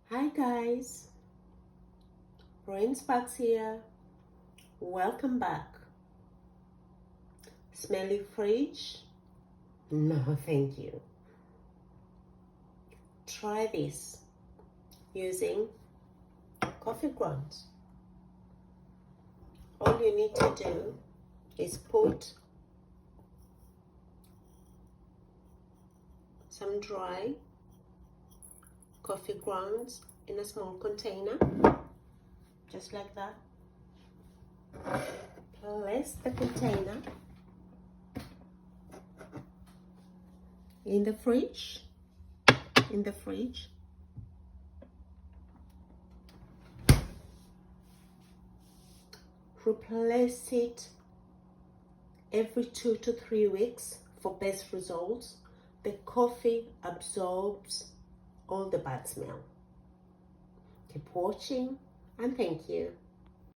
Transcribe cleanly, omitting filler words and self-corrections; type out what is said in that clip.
Hi guys, Rain Sparks here. Welcome back. Smelly fridge? No, thank you. Try this using coffee grounds. All you need to do is put some dry coffee grounds in a small container, just like that. Place the container in the fridge. Replace it every 2 to 3 weeks for best results. The coffee absorbs all the bad smell. Keep watching and thank you.